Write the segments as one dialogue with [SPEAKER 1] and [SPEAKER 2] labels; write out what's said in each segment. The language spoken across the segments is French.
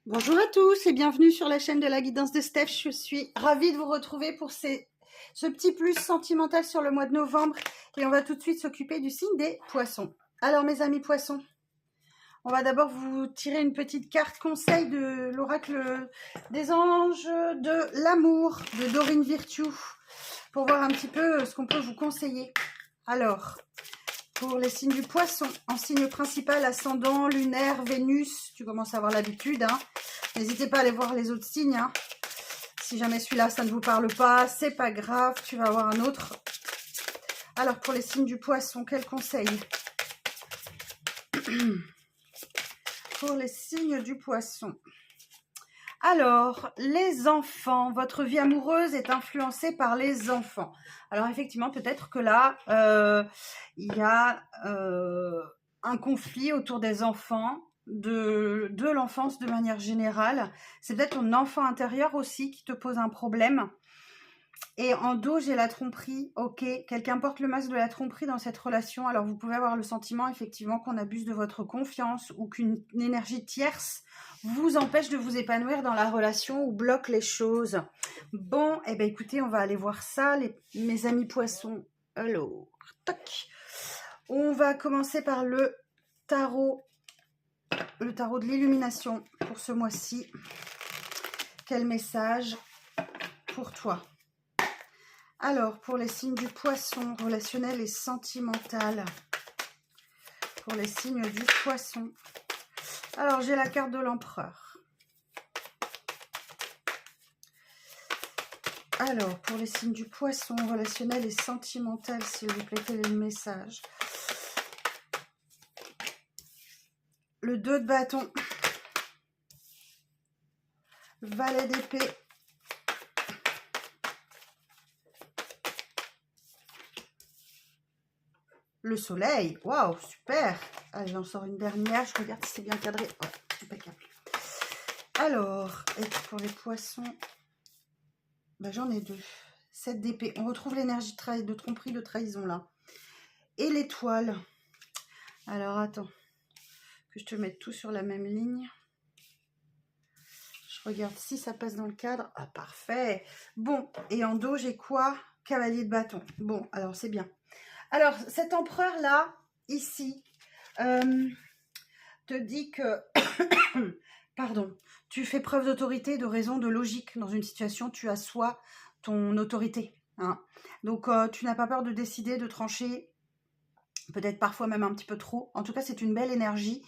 [SPEAKER 1] Bonjour à tous et bienvenue sur la chaîne de la guidance de Steph. Je suis ravie de vous retrouver pour ce petit plus sentimental sur le mois de novembre. Et on va tout de suite s'occuper du signe des poissons. Alors mes amis poissons, on va d'abord vous tirer une petite carte conseil de l'oracle des anges de l'amour de Dorine Virtue pour voir un petit peu ce qu'on peut vous conseiller. Alors, pour les signes du poisson, en signe principal, ascendant, lunaire, Vénus, tu commences à avoir l'habitude, hein. N'hésitez pas à aller voir les autres signes, hein. Si jamais celui-là, ça ne vous parle pas, c'est pas grave, tu vas avoir un autre. Alors, pour les signes du poisson, quel conseil? Pour les signes du poisson. Alors, les enfants, votre vie amoureuse est influencée par les enfants. Alors, effectivement, peut-être que là, il y a un conflit autour des enfants, de l'enfance de manière générale. C'est peut-être ton enfant intérieur aussi qui te pose un problème. Et en dos, j'ai la tromperie. Ok, quelqu'un porte le masque de la tromperie dans cette relation. Alors, vous pouvez avoir le sentiment, effectivement, qu'on abuse de votre confiance ou qu'une énergie tierce vous empêche de vous épanouir dans la relation ou bloque les choses. Bon, eh bien, écoutez, on va aller voir ça, mes amis poissons. Alors, tac. On va commencer par le tarot de l'illumination pour ce mois-ci. Quel message pour toi? Alors, pour les signes du poisson, relationnel et sentimental. Pour les signes du poisson. Alors, j'ai la carte de l'empereur. Alors, pour les signes du poisson, relationnel et sentimental, s'il vous plaît, quel est le message? Le 2 de bâton. Valet d'épée. Le soleil. Waouh, super. Allez, j'en sors une dernière. Je regarde si c'est bien cadré. Ouais, impeccable. Alors, et pour les poissons, ben, j'en ai 2. 7 d'épée. On retrouve l'énergie de tromperie, de trahison là. Et l'étoile. Alors, attends. Que je te mette tout sur la même ligne. Je regarde si ça passe dans le cadre. Ah, parfait. Bon, et en dos, j'ai quoi? Cavalier de bâton. Bon, alors c'est bien. Alors, cet empereur-là, ici, te dit que, pardon, tu fais preuve d'autorité, de raison, de logique. Dans une situation, tu assois ton autorité. Hein. Donc, tu n'as pas peur de décider, de trancher, peut-être parfois même un petit peu trop. En tout cas, c'est une belle énergie.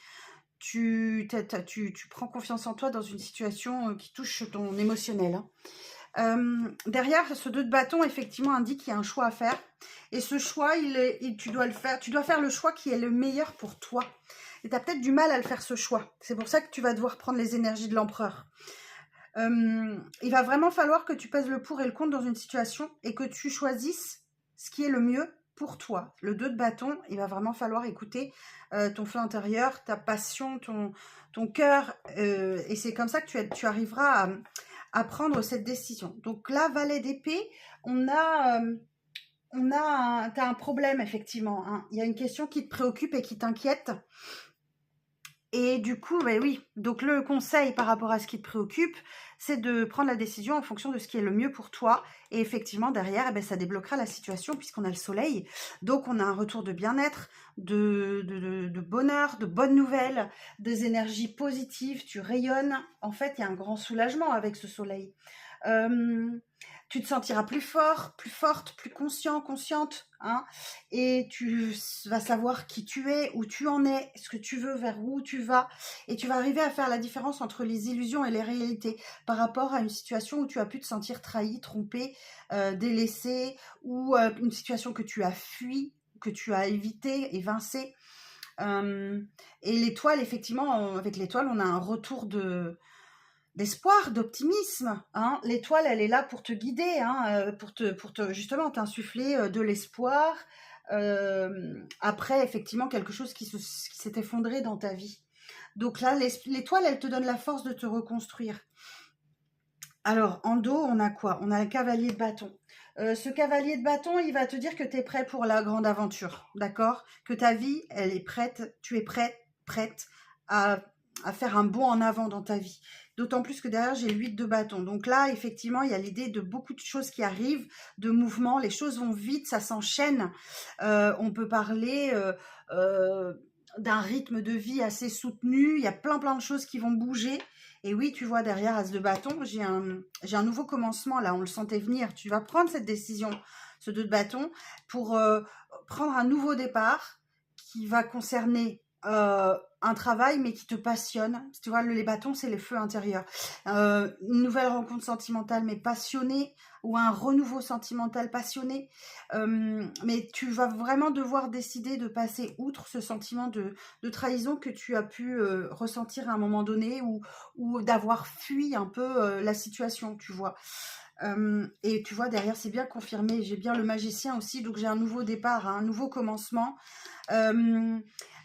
[SPEAKER 1] Tu prends confiance en toi dans une situation qui touche ton émotionnel. Hein. Derrière, ce 2 de bâton, effectivement, indique qu'il y a un choix à faire. Et ce choix, tu dois le faire. Tu dois faire le choix qui est le meilleur pour toi. Et tu as peut-être du mal à le faire, ce choix. C'est pour ça que tu vas devoir prendre les énergies de l'empereur. Il va vraiment falloir que tu pèses le pour et le contre dans une situation et que tu choisisses ce qui est le mieux pour toi. Le 2 de bâton, il va vraiment falloir écouter ton feu intérieur, ta passion, ton cœur. Et c'est comme ça que tu arriveras à prendre cette décision. Donc là, valet d'épée, t'as un problème, effectivement. Hein. Il y a une question qui te préoccupe et qui t'inquiète. Et du coup, ben oui, donc le conseil par rapport à ce qui te préoccupe, c'est de prendre la décision en fonction de ce qui est le mieux pour toi. Et effectivement, derrière, eh ben, ça débloquera la situation puisqu'on a le soleil. Donc, on a un retour de bien-être, de bonheur, de bonnes nouvelles, des énergies positives. Tu rayonnes. En fait, il y a un grand soulagement avec ce soleil. Tu te sentiras plus fort, plus forte, plus conscient, consciente, hein, et tu vas savoir qui tu es, où tu en es, ce que tu veux, vers où tu vas, et tu vas arriver à faire la différence entre les illusions et les réalités par rapport à une situation où tu as pu te sentir trahi, trompé, délaissé, ou une situation que tu as fui, que tu as évité, évincé. Et l'étoile, effectivement, avec l'étoile, on a un retour d'espoir, d'optimisme. Hein. L'étoile, elle est là pour te guider, hein, pour te justement t'insuffler de l'espoir. Après, effectivement, quelque chose qui s'est effondré dans ta vie. Donc là, l'étoile, elle te donne la force de te reconstruire. Alors, en dos, on a quoi? On a le cavalier de bâton. Ce cavalier de bâton, il va te dire que tu es prêt pour la grande aventure, d'accord? Que ta vie, elle est prête, tu es prête à à faire un bond en avant dans ta vie. D'autant plus que derrière, j'ai 8 de bâton. Donc là, effectivement, il y a l'idée de beaucoup de choses qui arrivent, de mouvements. Les choses vont vite, ça s'enchaîne. On peut parler d'un rythme de vie assez soutenu. Il y a plein de choses qui vont bouger. Et oui, tu vois, derrière As de bâton, j'ai un nouveau commencement. Là, on le sentait venir. Tu vas prendre cette décision, ce 2 de bâton, pour prendre un nouveau départ qui va concerner un travail mais qui te passionne. Tu vois, les bâtons, c'est les feux intérieurs. Une nouvelle rencontre sentimentale mais passionnée, ou un renouveau sentimental passionné. Mais tu vas vraiment devoir décider de passer outre ce sentiment de trahison que tu as pu ressentir à un moment donné, ou d'avoir fui un peu la situation, tu vois. Et tu vois, derrière, c'est bien confirmé. J'ai bien le magicien aussi, donc j'ai un nouveau départ, hein, un nouveau commencement.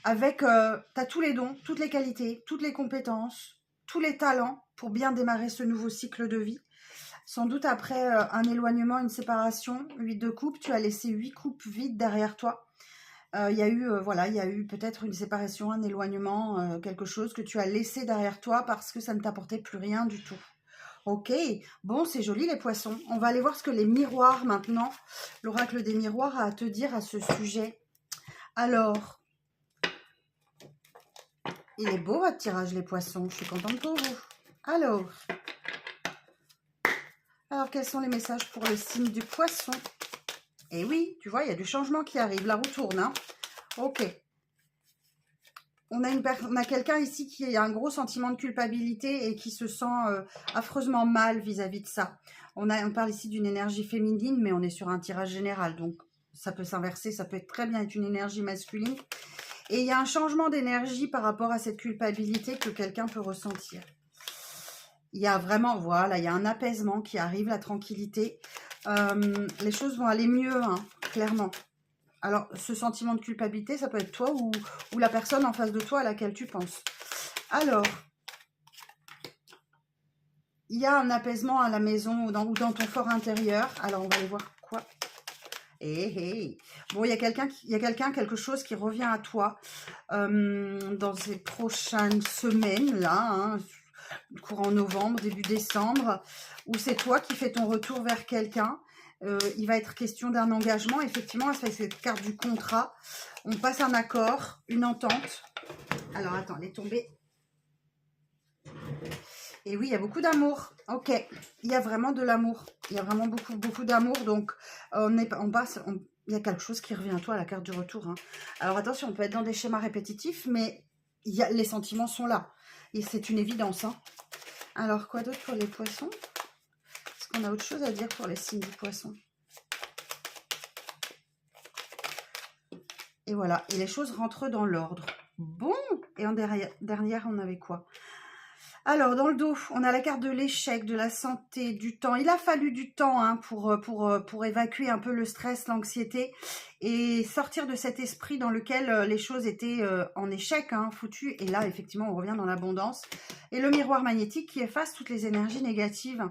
[SPEAKER 1] Avec, tu as tous les dons, toutes les qualités, toutes les compétences, tous les talents pour bien démarrer ce nouveau cycle de vie. Sans doute après un éloignement, une séparation, 8 de coupe, tu as laissé 8 coupes vides derrière toi. Il y a eu, voilà, il y a eu peut-être une séparation, un éloignement, quelque chose que tu as laissé derrière toi parce que ça ne t'apportait plus rien du tout. Ok, bon, c'est joli les poissons. On va aller voir ce que les miroirs maintenant, l'oracle des miroirs a à te dire à ce sujet. Alors, il est beau votre tirage les poissons, je suis contente pour vous. Alors, quels sont les messages pour le signe du poisson? Eh oui, tu vois, il y a du changement qui arrive, la roue tourne. Hein. Ok. On a quelqu'un ici qui a un gros sentiment de culpabilité et qui se sent affreusement mal vis-à-vis de ça. On parle ici d'une énergie féminine, mais on est sur un tirage général, donc ça peut s'inverser, ça peut très bien être une énergie masculine. Et il y a un changement d'énergie par rapport à cette culpabilité que quelqu'un peut ressentir. Il y a vraiment, voilà, il y a un apaisement qui arrive, la tranquillité. Les choses vont aller mieux, hein, clairement. Alors, ce sentiment de culpabilité, ça peut être toi ou la personne en face de toi à laquelle tu penses. Alors, il y a un apaisement à la maison ou dans ton fort intérieur. Alors, on va aller voir quoi. Bon, il y a quelque chose qui revient à toi dans ces prochaines semaines, là, hein, courant novembre, début décembre, où c'est toi qui fais ton retour vers quelqu'un. Il va être question d'un engagement. Effectivement, c'est cette carte du contrat. On passe un accord, une entente. Alors, attends, elle est tombée. Et oui, il y a beaucoup d'amour. Ok, il y a vraiment de l'amour. Il y a vraiment beaucoup d'amour. Donc, il y a quelque chose qui revient à toi à la carte du retour. Hein. Alors, attention, on peut être dans des schémas répétitifs, mais les sentiments sont là. Et c'est une évidence. Hein. Alors, quoi d'autre pour les poissons? Est-ce qu'on a autre chose à dire pour les signes du poisson? Et voilà, et les choses rentrent dans l'ordre. Bon, et en dernière, on avait quoi? Alors, dans le dos, on a la carte de l'échec, de la santé, du temps. Il a fallu du temps hein, pour évacuer un peu le stress, l'anxiété et sortir de cet esprit dans lequel les choses étaient en échec, hein, foutues. Et là, effectivement, on revient dans l'abondance. Et le miroir magnétique qui efface toutes les énergies négatives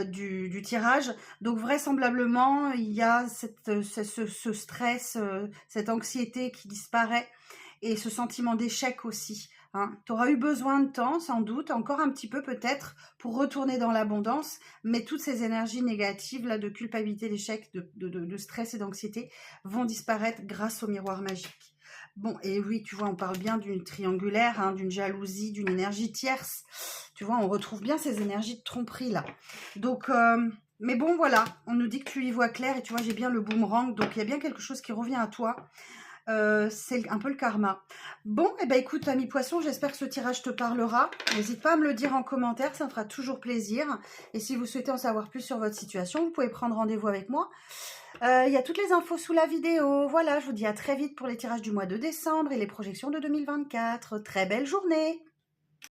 [SPEAKER 1] du tirage. Donc, vraisemblablement, il y a ce stress, cette anxiété qui disparaît et ce sentiment d'échec aussi. Hein. Tu auras eu besoin de temps, sans doute, encore un petit peu peut-être, pour retourner dans l'abondance, mais toutes ces énergies négatives, là, de culpabilité, d'échec, de stress et d'anxiété, vont disparaître grâce au miroir magique. Bon, et oui, tu vois, on parle bien d'une triangulaire, hein, d'une jalousie, d'une énergie tierce. Tu vois, on retrouve bien ces énergies de tromperie, là. Donc, mais bon, voilà, on nous dit que tu y vois clair, et tu vois, j'ai bien le boomerang, donc il y a bien quelque chose qui revient à toi. C'est un peu le karma. Bon, et ben écoute, ami poisson, j'espère que ce tirage te parlera. N'hésite pas à me le dire en commentaire, ça me fera toujours plaisir. Et si vous souhaitez en savoir plus sur votre situation, vous pouvez prendre rendez-vous avec moi. Il y a toutes les infos sous la vidéo. Voilà, je vous dis à très vite pour les tirages du mois de décembre et les projections de 2024. Très belle journée!